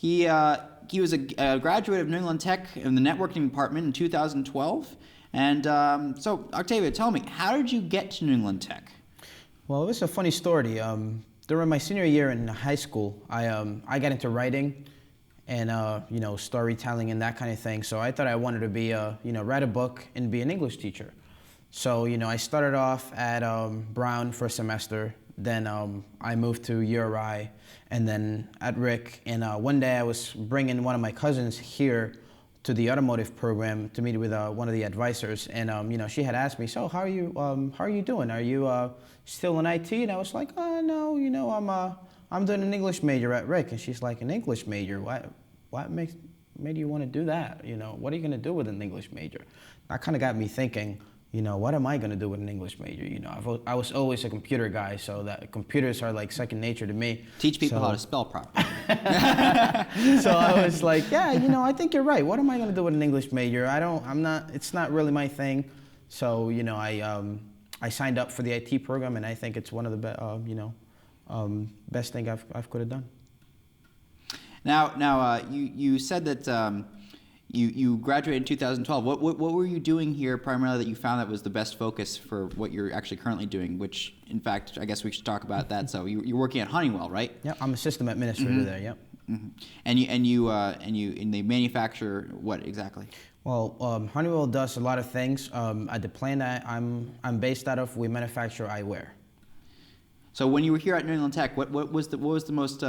He was a graduate of New England Tech in the networking department in 2012. And so, Octavio, tell me, how did you get to New England Tech? Well, it was a funny story. During my senior year in high school, I got into writing and storytelling and that kind of thing. So I thought I wanted to be write a book and be an English teacher. So I started off at Brown for a semester. Then I moved to URI and then at Rick. And one day I was bringing one of my cousins here to the automotive program to meet with one of the advisors, and she had asked me, so how are you doing? Are you still in IT? And I was like, oh no, I'm doing an English major at Rick. And she's like, an English major? What made you want to do that? What are you going to do with an English major? That kind of got me thinking, what am I going to do with an English major? I was always a computer guy, so that computers are like second nature to me. Teach people how to spell properly. So I was like, yeah, I think you're right. What am I going to do with an English major? It's not really my thing. So, I signed up for the IT program, and I think it's one of the best thing I've could have done. Now, you said that you graduated in 2012. What were you doing here primarily that you found that was the best focus for what you're actually currently doing? Which, in fact, I guess we should talk about that. So you're working at Honeywell, right? Yeah, I'm a system administrator there. Yep. Mm-hmm. And they manufacture what exactly? Well, Honeywell does a lot of things. At the plant I'm based out of, we manufacture eyewear. So when you were here at New England Tech, what was the most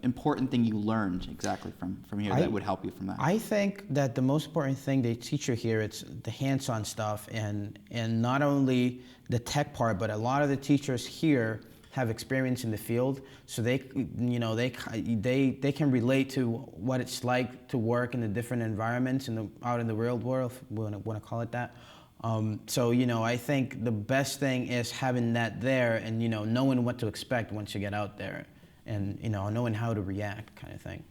important thing you learned exactly from here that would help you from that? I think that the most important thing they teach you here, it's the hands-on stuff, and not only the tech part, but a lot of the teachers here have experience in the field, so they can relate to what it's like to work in the different environments out in the real world, if we want to call it that. So I think the best thing is having that there and knowing what to expect once you get out there, and knowing how to react, kind of thing.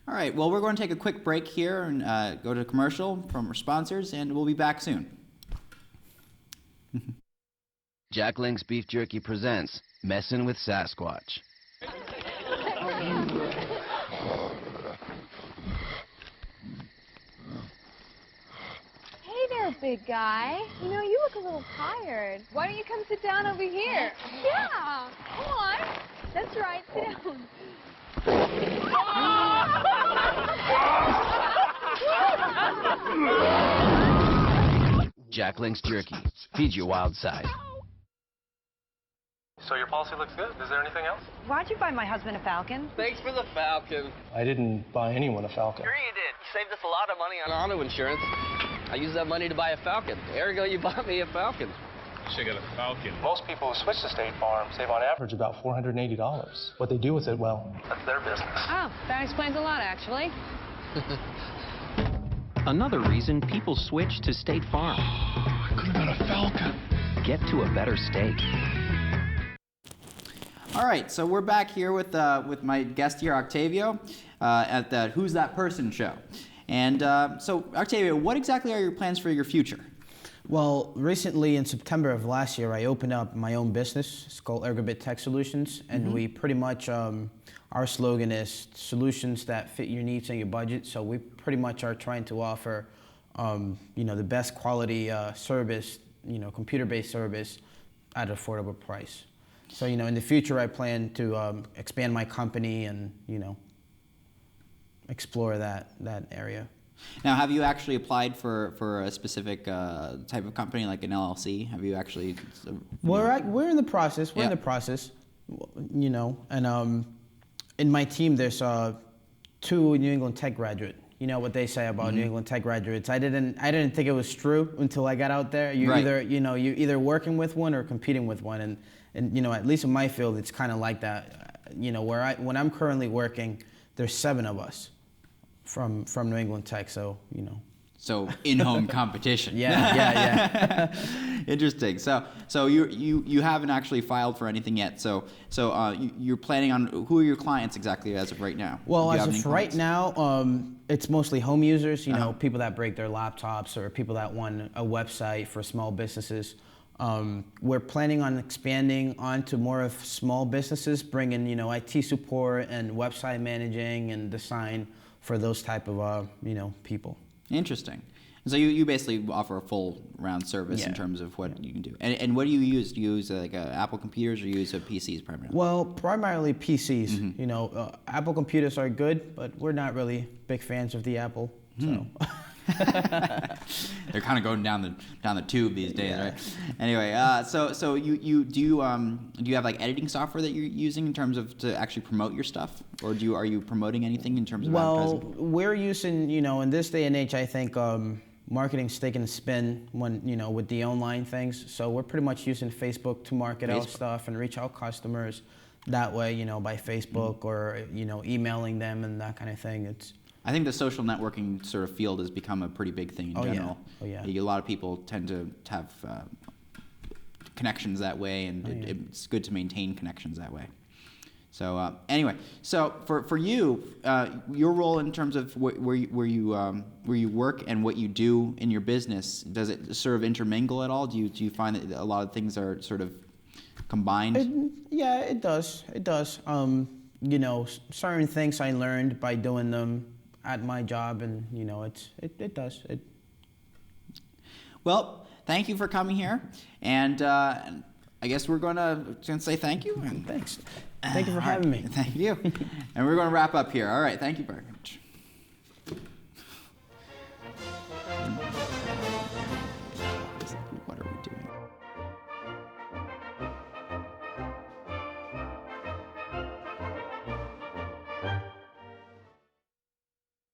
All right. Well, we're going to take a quick break here and go to a commercial from our sponsors, and we'll be back soon. Jack Link's Beef Jerky presents Messin' with Sasquatch. Hey there, big guy. You look a little tired. Why don't you come sit down over here? Yeah, come on. That's right, sit down. Jack Link's Jerky. Feed your wild side. So your policy looks good. Is there anything else? Why'd you buy my husband a Falcon? Thanks for the Falcon. I didn't buy anyone a Falcon. Sure you did. You saved us a lot of money on auto insurance. I used that money to buy a Falcon. Ergo, you bought me a Falcon. You should get a Falcon. Most people who switch to State Farm save on average about $480. What they do with it, well, that's their business. Oh, that explains a lot, actually. Another reason people switch to State Farm. I could have got a Falcon. Get to a better state. All right, so we're back here with my guest here, Octavio, at the Who's That Person show. And so, Octavio, what exactly are your plans for your future? Well, recently in September of last year, I opened up my own business. It's called Ergobit Tech Solutions, and we pretty much, our slogan is solutions that fit your needs and your budget. So we pretty much are trying to offer, the best quality service, computer-based service at an affordable price. So, in the future, I plan to expand my company and, explore that area. Now, have you actually applied for a specific type of company, like an LLC? Have you actually? We're in the process. We're in the process, and in my team, there's 2 New England Tech graduates. You know what they say about New England Tech graduates. I didn't think it was true until I got out there. You're either working with one or competing with one, and at least in my field, it's kind of like that. When I'm currently working, there's 7 of us from New England Tech, so So in-home competition. Yeah. Interesting. So you haven't actually filed for anything yet. So you're planning on, who are your clients exactly as of right now? Well, as of right now, it's mostly home users. People that break their laptops or people that want a website for small businesses. We're planning on expanding onto more of small businesses, bringing IT support and website managing and design for those type of people. Interesting. So you basically offer a full round service in terms of what you can do. And what do you use? Do you use like Apple computers or you use PCs primarily? Well, primarily PCs. Apple computers are good, but we're not really big fans of the Apple. So. They're kind of going down the tube these days, right? Anyway, so you do you have like editing software that you're using in terms of to actually promote your stuff, or are you promoting anything in terms of advertising? We're using in this day and age, I think marketing's taking a spin when with the online things. So we're pretty much using Facebook to market our stuff and reach out customers that way, by Facebook or emailing them and that kind of thing. I think the social networking sort of field has become a pretty big thing in general. A lot of people tend to have connections that way, and it's good to maintain connections that way. So anyway, so for you, your role in terms of where you work and what you do in your business, does it sort of intermingle at all? Do you find that a lot of things are sort of combined? Yeah, it does. It does. Certain things I learned by doing them at my job, and it does. Well, thank you for coming here, and I guess we're gonna say thank you. Thanks. Thank you for having me. Thank you. And we're gonna wrap up here. All right. Thank you very much.